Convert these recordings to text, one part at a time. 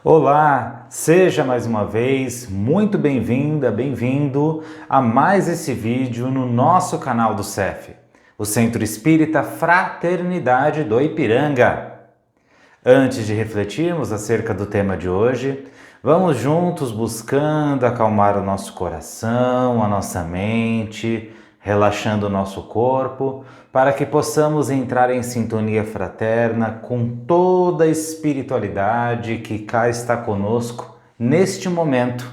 Olá, seja mais uma vez muito bem-vinda, bem-vindo a mais esse vídeo no nosso canal do CEF, o Centro Espírita Fraternidade do Ipiranga. Antes de refletirmos acerca do tema de hoje, vamos juntos buscando acalmar o nosso coração, a nossa mente, relaxando o nosso corpo, para que possamos entrar em sintonia fraterna com toda a espiritualidade que cá está conosco neste momento.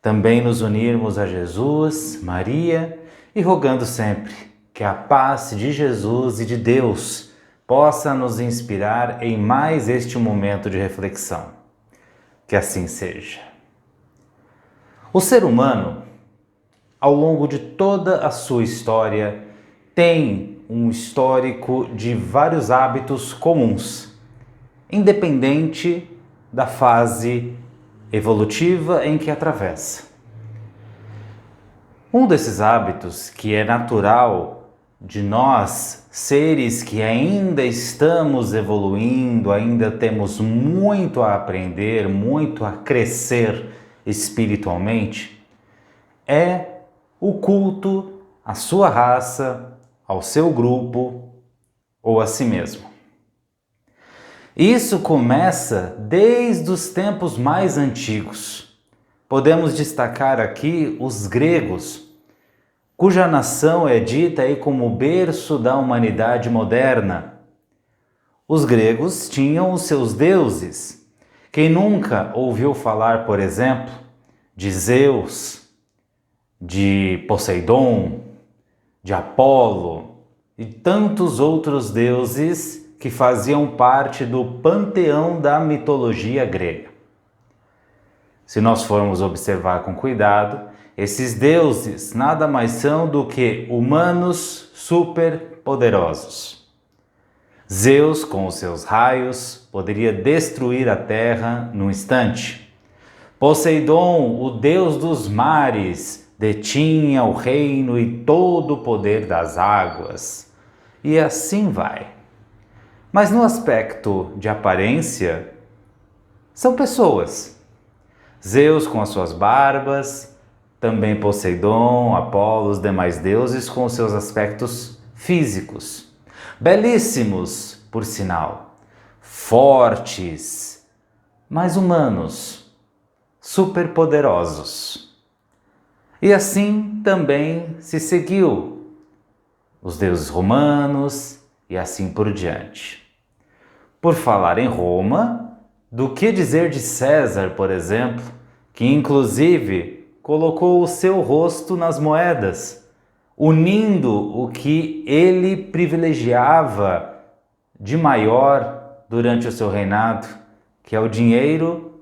Também nos unirmos a Jesus, Maria e rogando sempre que a paz de Jesus e de Deus possa nos inspirar em mais este momento de reflexão. Que assim seja. O ser humano, ao longo de toda a sua história, tem um histórico de vários hábitos comuns, independente da fase evolutiva em que atravessa. Um desses hábitos que é natural de nós, seres que ainda estamos evoluindo, ainda temos muito a aprender, muito a crescer espiritualmente, é o culto à sua raça, ao seu grupo ou a si mesmo. Isso começa desde os tempos mais antigos. Podemos destacar aqui os gregos, cuja nação é dita aí como o berço da humanidade moderna. Os gregos tinham os seus deuses. Quem nunca ouviu falar, por exemplo, de Zeus, de Poseidon, de Apolo e tantos outros deuses que faziam parte do panteão da mitologia grega. Se nós formos observar com cuidado, esses deuses nada mais são do que humanos superpoderosos. Zeus, com os seus raios, poderia destruir a terra num instante. Poseidon, o deus dos mares, detinha o reino e todo o poder das águas. E assim vai. Mas no aspecto de aparência, são pessoas. Zeus com as suas barbas, também Poseidon, Apolo, os demais deuses com os seus aspectos físicos. Belíssimos, por sinal. Fortes, mas humanos. Superpoderosos. E assim também se seguiu os deuses romanos e assim por diante. Por falar em Roma, do que dizer de César, por exemplo, que inclusive colocou o seu rosto nas moedas, unindo o que ele privilegiava de maior durante o seu reinado, que é o dinheiro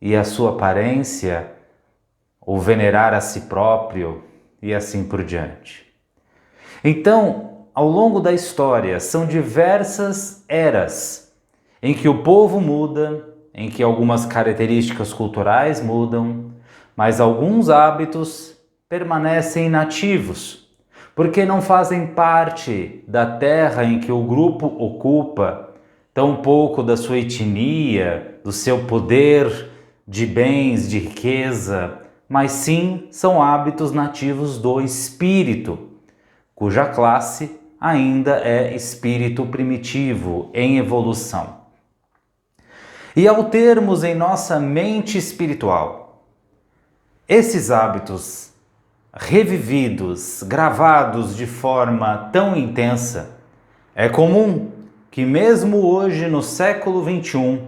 e a sua aparência, ou venerar a si próprio e assim por diante. Então, ao longo da história, são diversas eras em que o povo muda, em que algumas características culturais mudam, mas alguns hábitos permanecem inativos, porque não fazem parte da terra em que o grupo ocupa, tampouco da sua etnia, do seu poder de bens, de riqueza, mas sim são hábitos nativos do espírito, cuja classe ainda é espírito primitivo, em evolução. E ao termos em nossa mente espiritual esses hábitos revividos, gravados de forma tão intensa, é comum que mesmo hoje no século XXI,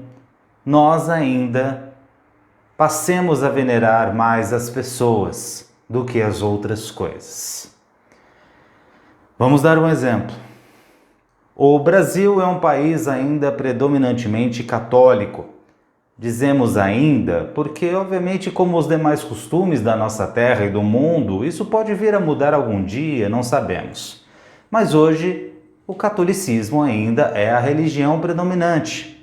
nós ainda passemos a venerar mais as pessoas do que as outras coisas. Vamos dar um exemplo. O Brasil é um país ainda predominantemente católico. Dizemos ainda porque, obviamente, como os demais costumes da nossa terra e do mundo, isso pode vir a mudar algum dia, não sabemos. Mas hoje, o catolicismo ainda é a religião predominante.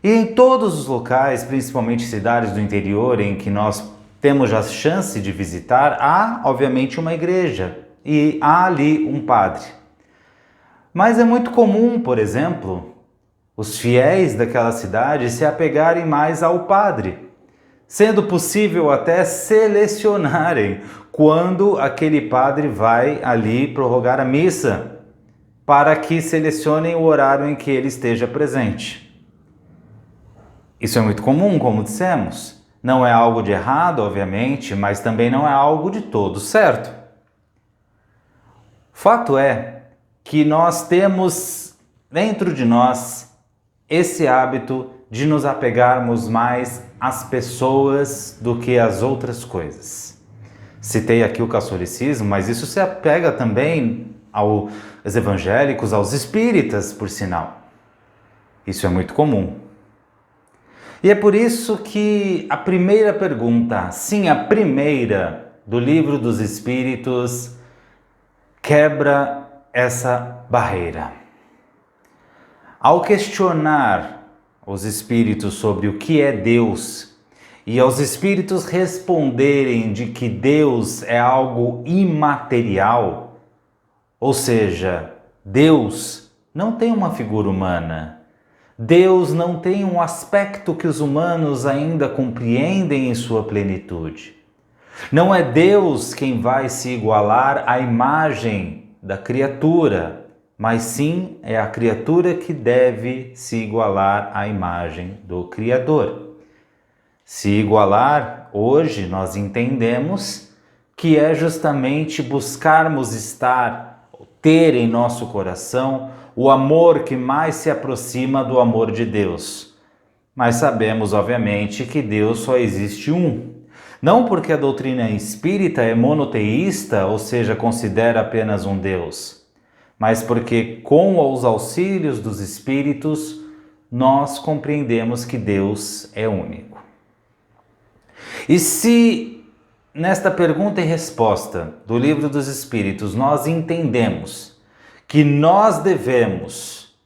E em todos os locais, principalmente cidades do interior em que nós temos a chance de visitar, há, obviamente, uma igreja e há ali um padre. Mas é muito comum, por exemplo, os fiéis daquela cidade se apegarem mais ao padre, sendo possível até selecionarem quando aquele padre vai ali prorrogar a missa, para que selecionem o horário em que ele esteja presente. Isso é muito comum, como dissemos. Não é algo de errado, obviamente, mas também não é algo de todo certo. Fato é que nós temos dentro de nós esse hábito de nos apegarmos mais às pessoas do que às outras coisas. Citei aqui o catolicismo, mas isso se apega também aos evangélicos, aos espíritas, por sinal. Isso é muito comum. E é por isso que a primeira pergunta, sim, a primeira do Livro dos Espíritos, quebra essa barreira. Ao questionar os espíritos sobre o que é Deus e aos espíritos responderem de que Deus é algo imaterial, ou seja, Deus não tem uma figura humana, Deus não tem um aspecto que os humanos ainda compreendem em sua plenitude. Não é Deus quem vai se igualar à imagem da criatura, mas sim é a criatura que deve se igualar à imagem do Criador. Se igualar, hoje nós entendemos que é justamente buscarmos ter em nosso coração o amor que mais se aproxima do amor de Deus. Mas sabemos, obviamente, que Deus só existe um. Não porque a doutrina espírita é monoteísta, ou seja, considera apenas um Deus, mas porque com os auxílios dos espíritos, nós compreendemos que Deus é único. E se nesta pergunta e resposta do Livro dos Espíritos nós entendemos que nós devemos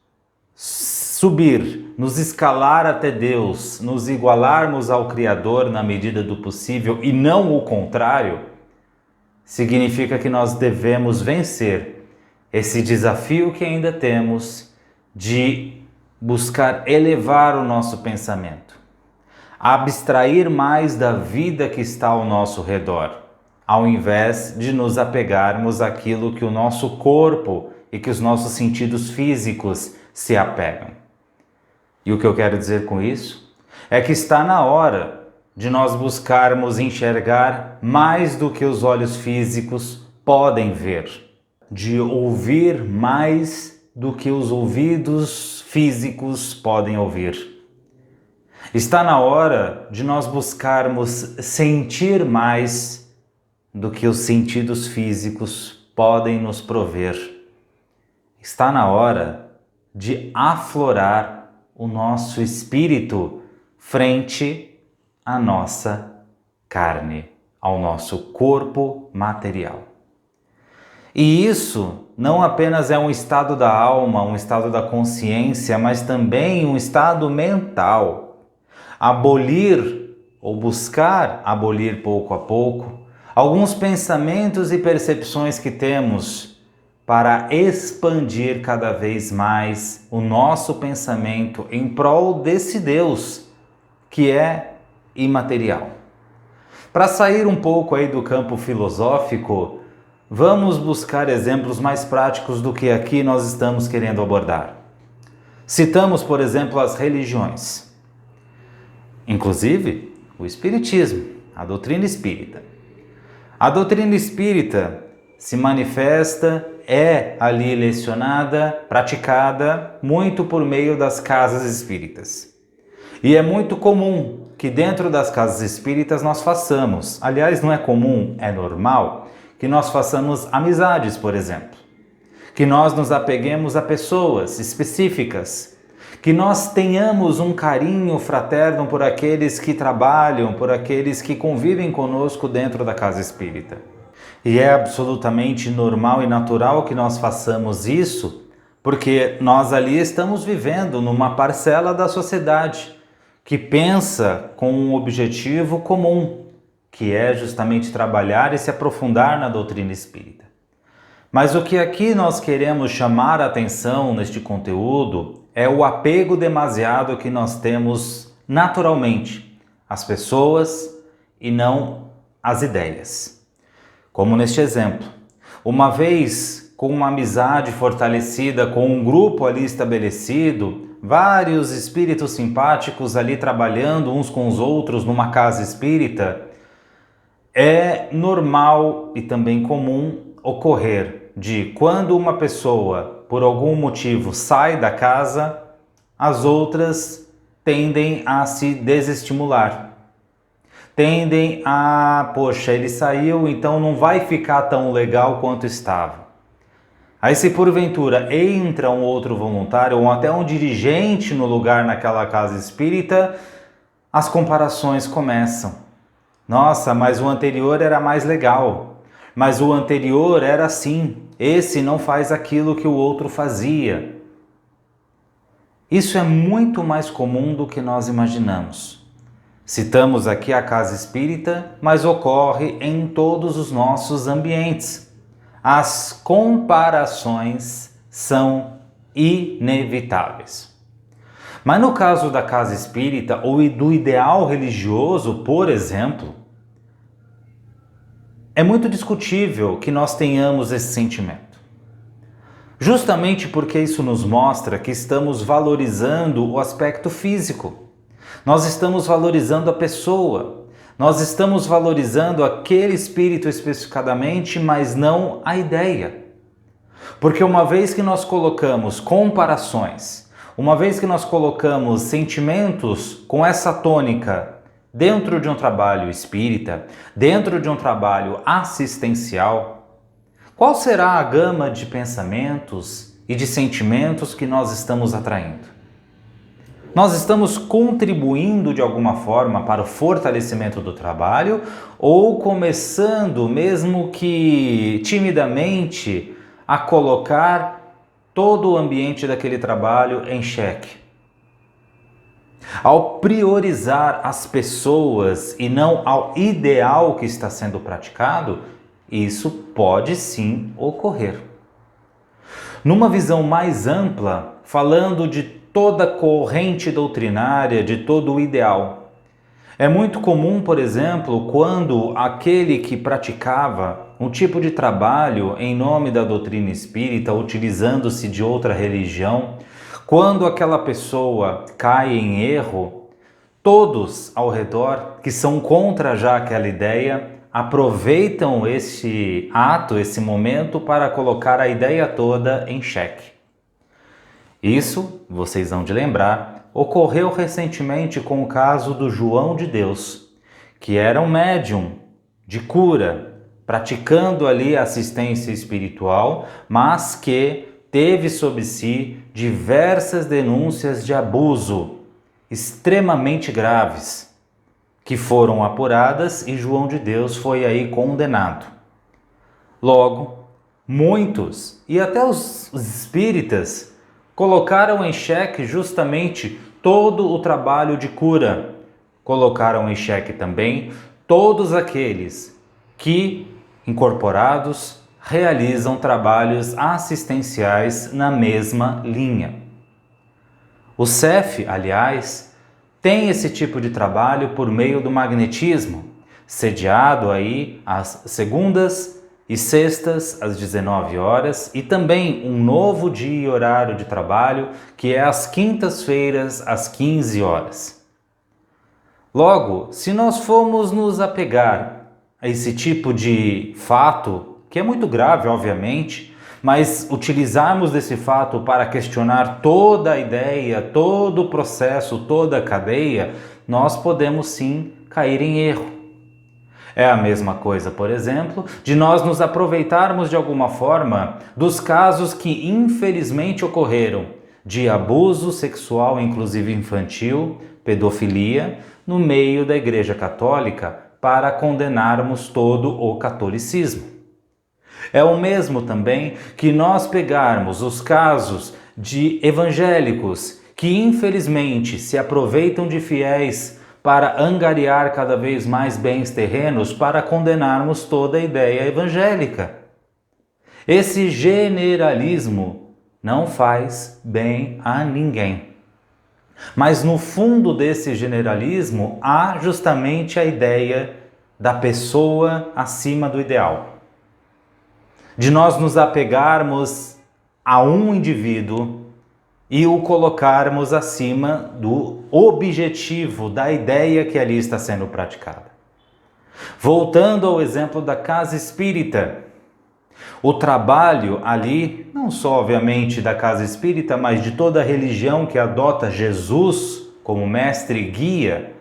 subir, nos escalar até Deus, nos igualarmos ao Criador na medida do possível e não o contrário, significa que nós devemos vencer esse desafio que ainda temos de buscar elevar o nosso pensamento, abstrair mais da vida que está ao nosso redor, ao invés de nos apegarmos àquilo que o nosso corpo e que os nossos sentidos físicos se apegam. E o que eu quero dizer com isso é que está na hora de nós buscarmos enxergar mais do que os olhos físicos podem ver, de ouvir mais do que os ouvidos físicos podem ouvir. Está na hora de nós buscarmos sentir mais do que os sentidos físicos podem nos prover. Está na hora de aflorar o nosso espírito frente à nossa carne, ao nosso corpo material. E isso não apenas é um estado da alma, um estado da consciência, mas também um estado mental. Abolir ou buscar abolir pouco a pouco alguns pensamentos e percepções que temos para expandir cada vez mais o nosso pensamento em prol desse Deus que é imaterial. Para sair um pouco aí do campo filosófico, vamos buscar exemplos mais práticos do que aqui nós estamos querendo abordar. Citamos, por exemplo, as religiões, inclusive o Espiritismo, a doutrina espírita. A doutrina espírita se manifesta, é ali lecionada, praticada muito por meio das casas espíritas. E é muito comum que dentro das casas espíritas nós façamos, aliás, não é comum, é normal, que nós façamos amizades, por exemplo. Que nós nos apeguemos a pessoas específicas. Que nós tenhamos um carinho fraterno por aqueles que trabalham, por aqueles que convivem conosco dentro da casa espírita. E é absolutamente normal e natural que nós façamos isso, porque nós ali estamos vivendo numa parcela da sociedade que pensa com um objetivo comum, que é justamente trabalhar e se aprofundar na doutrina espírita. Mas o que aqui nós queremos chamar a atenção neste conteúdo é o apego demasiado que nós temos naturalmente às pessoas e não às ideias. Como neste exemplo, uma vez com uma amizade fortalecida, com um grupo ali estabelecido, vários espíritos simpáticos ali trabalhando uns com os outros numa casa espírita, é normal e também comum ocorrer de quando uma pessoa, por algum motivo, sai da casa, as outras tendem a se desestimular. Tendem a, poxa, ele saiu, então não vai ficar tão legal quanto estava. Aí se porventura entra um outro voluntário ou até um dirigente no lugar naquela casa espírita, as comparações começam. Nossa, mas o anterior era mais legal. Mas o anterior era assim. Esse não faz aquilo que o outro fazia. Isso é muito mais comum do que nós imaginamos. Citamos aqui a casa espírita, mas ocorre em todos os nossos ambientes. As comparações são inevitáveis. Mas no caso da casa espírita ou do ideal religioso, por exemplo, é muito discutível que nós tenhamos esse sentimento. Justamente porque isso nos mostra que estamos valorizando o aspecto físico. Nós estamos valorizando a pessoa. Nós estamos valorizando aquele espírito especificadamente, mas não a ideia. Porque uma vez que nós colocamos comparações, uma vez que nós colocamos sentimentos com essa tônica dentro de um trabalho espírita, dentro de um trabalho assistencial, qual será a gama de pensamentos e de sentimentos que nós estamos atraindo? Nós estamos contribuindo de alguma forma para o fortalecimento do trabalho ou começando, mesmo que timidamente, a colocar todo o ambiente daquele trabalho em xeque? Ao priorizar as pessoas e não ao ideal que está sendo praticado, isso pode sim ocorrer. Numa visão mais ampla, falando de toda corrente doutrinária, de todo o ideal. É muito comum, por exemplo, quando aquele que praticava um tipo de trabalho em nome da doutrina espírita, utilizando-se de outra religião, quando aquela pessoa cai em erro, todos ao redor que são contra já aquela ideia, aproveitam esse ato, esse momento para colocar a ideia toda em xeque. Isso, vocês vão de lembrar, ocorreu recentemente com o caso do João de Deus, que era um médium de cura, praticando ali assistência espiritual, mas que teve sob si diversas denúncias de abuso extremamente graves, que foram apuradas e João de Deus foi aí condenado. Logo, muitos, e até os espíritas, colocaram em xeque justamente todo o trabalho de cura. Colocaram em xeque também todos aqueles que, incorporados, realizam trabalhos assistenciais na mesma linha. O CEF, aliás, tem esse tipo de trabalho por meio do magnetismo, sediado aí às segundas e sextas às 19 horas e também um novo dia e horário de trabalho que é às quintas-feiras às 15 horas. Logo, se nós formos nos apegar a esse tipo de fato, que é muito grave, obviamente, mas utilizarmos desse fato para questionar toda a ideia, todo o processo, toda a cadeia, nós podemos sim cair em erro. É a mesma coisa, por exemplo, de nós nos aproveitarmos de alguma forma dos casos que infelizmente ocorreram de abuso sexual, inclusive infantil, pedofilia, no meio da Igreja Católica para condenarmos todo o catolicismo. É o mesmo também que nós pegarmos os casos de evangélicos que infelizmente se aproveitam de fiéis para angariar cada vez mais bens terrenos para condenarmos toda a ideia evangélica. Esse generalismo não faz bem a ninguém. Mas no fundo desse generalismo há justamente a ideia da pessoa acima do ideal. De nós nos apegarmos a um indivíduo e o colocarmos acima do objetivo, da ideia que ali está sendo praticada. Voltando ao exemplo da casa espírita, o trabalho ali, não só obviamente da casa espírita, mas de toda a religião que adota Jesus como mestre e guia,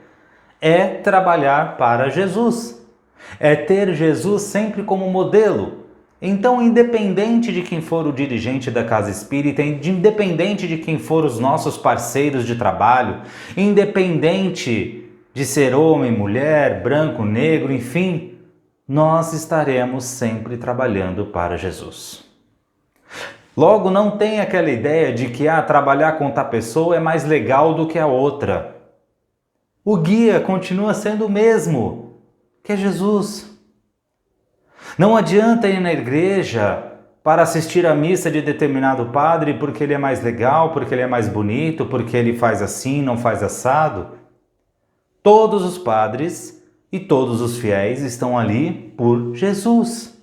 é trabalhar para Jesus. É ter Jesus sempre como modelo. Então, independente de quem for o dirigente da casa espírita, independente de quem for os nossos parceiros de trabalho, independente de ser homem, mulher, branco, negro, enfim, nós estaremos sempre trabalhando para Jesus. Logo, não tem aquela ideia de que trabalhar com tal pessoa é mais legal do que a outra. O guia continua sendo o mesmo, que é Jesus. Não adianta ir na igreja para assistir à missa de determinado padre porque ele é mais legal, porque ele é mais bonito, porque ele faz assim, não faz assado. Todos os padres e todos os fiéis estão ali por Jesus.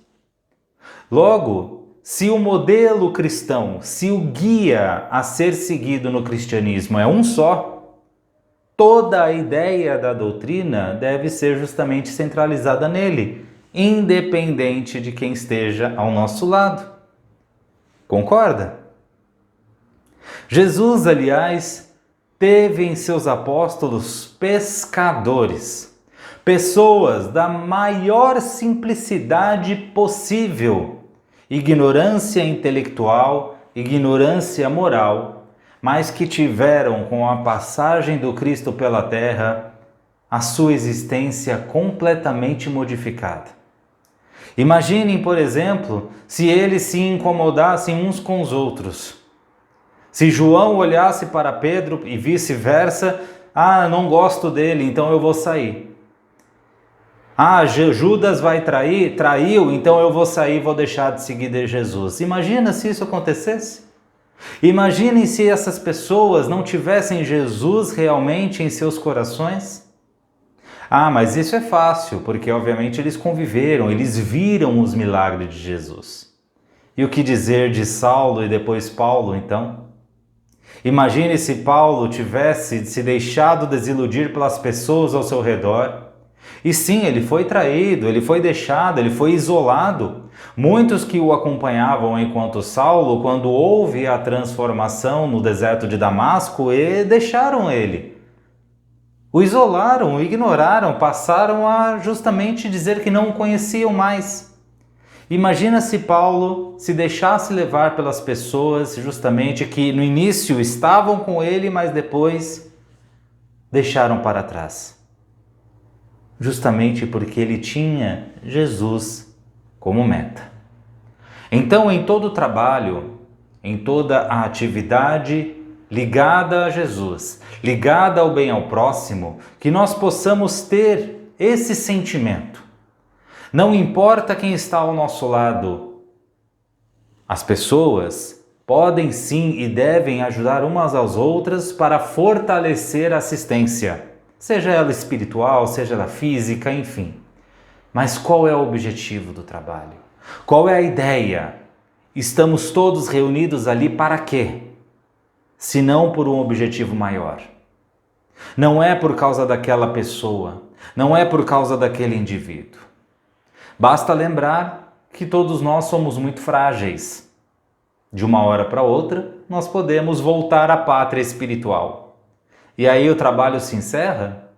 Logo, se o modelo cristão, se o guia a ser seguido no cristianismo é um só, toda a ideia da doutrina deve ser justamente centralizada nele, independente de quem esteja ao nosso lado. Concorda? Jesus, aliás, teve em seus apóstolos pescadores, pessoas da maior simplicidade possível, ignorância intelectual, ignorância moral, mas que tiveram com a passagem do Cristo pela terra a sua existência completamente modificada. Imaginem, por exemplo, se eles se incomodassem uns com os outros. Se João olhasse para Pedro e vice-versa, não gosto dele, então eu vou sair. Judas vai traiu, então eu vou sair, vou deixar de seguir de Jesus. Imagina se isso acontecesse. Imaginem se essas pessoas não tivessem Jesus realmente em seus corações. Mas isso é fácil, porque obviamente eles conviveram, eles viram os milagres de Jesus. E o que dizer de Saulo e depois Paulo, então? Imagine se Paulo tivesse se deixado desiludir pelas pessoas ao seu redor. E sim, ele foi traído, ele foi deixado, ele foi isolado. Muitos que o acompanhavam enquanto Saulo, quando houve a transformação no deserto de Damasco, deixaram ele. O isolaram, o ignoraram, passaram a justamente dizer que não o conheciam mais. Imagina se Paulo se deixasse levar pelas pessoas justamente que no início estavam com ele, mas depois deixaram para trás. Justamente porque ele tinha Jesus como meta. Então, em todo o trabalho, em toda a atividade ligada a Jesus, ligada ao bem ao próximo, que nós possamos ter esse sentimento. Não importa quem está ao nosso lado, as pessoas podem sim e devem ajudar umas às outras para fortalecer a assistência, seja ela espiritual, seja ela física, enfim. Mas qual é o objetivo do trabalho? Qual é a ideia? Estamos todos reunidos ali para quê? Se não por um objetivo maior. Não é por causa daquela pessoa, não é por causa daquele indivíduo. Basta lembrar que todos nós somos muito frágeis. De uma hora para outra, nós podemos voltar à pátria espiritual. E aí o trabalho se encerra?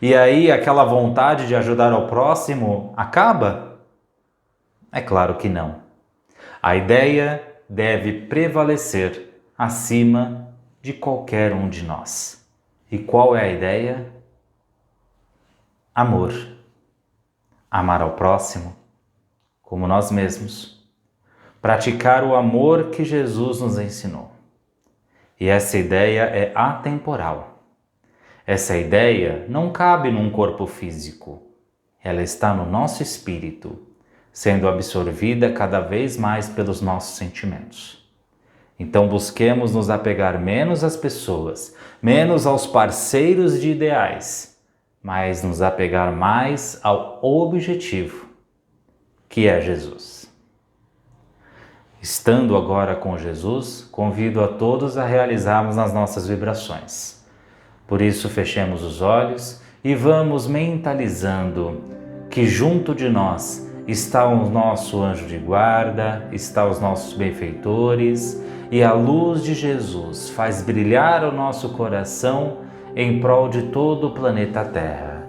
E aí aquela vontade de ajudar ao próximo acaba? É claro que não. A ideia deve prevalecer acima de qualquer um de nós. E qual é a ideia? Amor. Amar ao próximo como nós mesmos. Praticar o amor que Jesus nos ensinou. E essa ideia é atemporal. Essa ideia não cabe num corpo físico. Ela está no nosso espírito, sendo absorvida cada vez mais pelos nossos sentimentos. Então busquemos nos apegar menos às pessoas, menos aos parceiros de ideais, mas nos apegar mais ao objetivo, que é Jesus. Estando agora com Jesus, convido a todos a realizarmos as nossas vibrações. Por isso, fechemos os olhos e vamos mentalizando que junto de nós está o nosso anjo de guarda, está os nossos benfeitores, e a luz de Jesus faz brilhar o nosso coração em prol de todo o planeta Terra,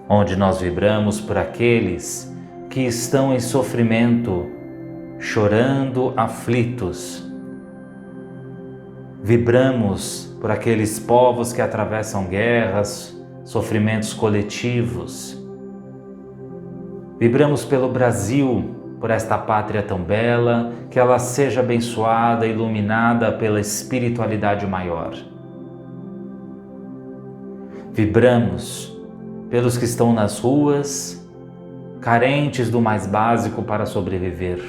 onde nós vibramos por aqueles que estão em sofrimento, chorando, aflitos. Vibramos por aqueles povos que atravessam guerras, sofrimentos coletivos. Vibramos pelo Brasil, por esta pátria tão bela, que ela seja abençoada, iluminada pela espiritualidade maior. Vibramos pelos que estão nas ruas, carentes do mais básico para sobreviver,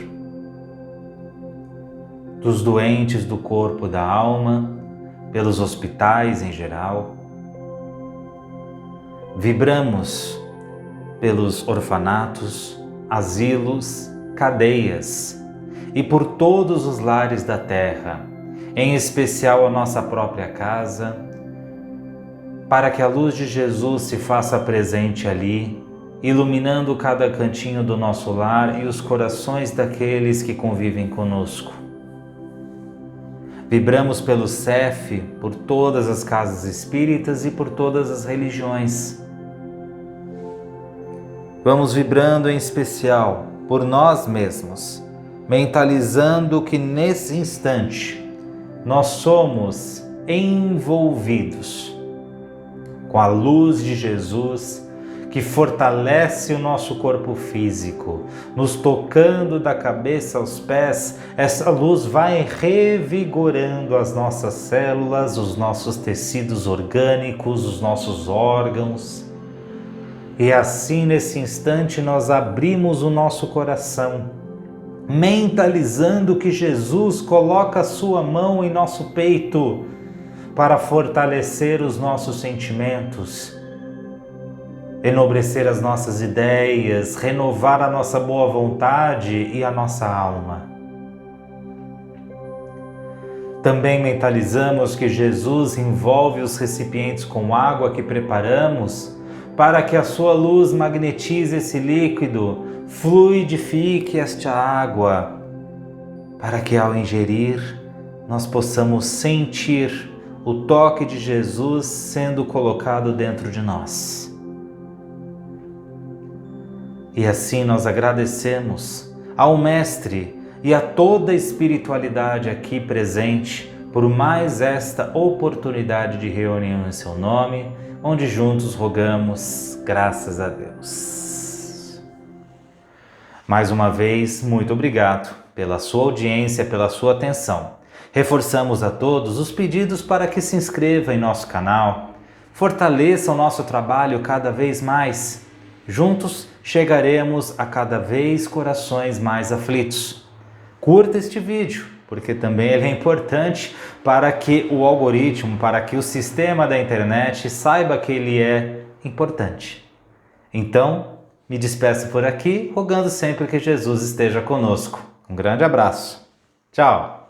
dos doentes do corpo e da alma, pelos hospitais em geral. Vibramos pelos orfanatos, asilos, cadeias e por todos os lares da terra, em especial a nossa própria casa, para que a luz de Jesus se faça presente ali, iluminando cada cantinho do nosso lar e os corações daqueles que convivem conosco. Vibramos pelo CEF, por todas as casas espíritas e por todas as religiões. Vamos vibrando em especial por nós mesmos, mentalizando que nesse instante nós somos envolvidos com a luz de Jesus que fortalece o nosso corpo físico, nos tocando da cabeça aos pés. Essa luz vai revigorando as nossas células, os nossos tecidos orgânicos, os nossos órgãos. E assim, nesse instante, nós abrimos o nosso coração, mentalizando que Jesus coloca a sua mão em nosso peito para fortalecer os nossos sentimentos, enobrecer as nossas ideias, renovar a nossa boa vontade e a nossa alma. Também mentalizamos que Jesus envolve os recipientes com água que preparamos para que a sua luz magnetize esse líquido, fluidifique esta água, para que ao ingerir nós possamos sentir o toque de Jesus sendo colocado dentro de nós. E assim nós agradecemos ao Mestre e a toda a espiritualidade aqui presente por mais esta oportunidade de reunião em seu nome, onde juntos rogamos, graças a Deus. Mais uma vez, muito obrigado pela sua audiência, pela sua atenção. Reforçamos a todos os pedidos para que se inscreva em nosso canal, fortaleça o nosso trabalho cada vez mais. Juntos chegaremos a cada vez corações mais aflitos. Curta este vídeo, porque também ele é importante para que o algoritmo, para que o sistema da internet saiba que ele é importante. Então, me despeço por aqui, rogando sempre que Jesus esteja conosco. Um grande abraço. Tchau!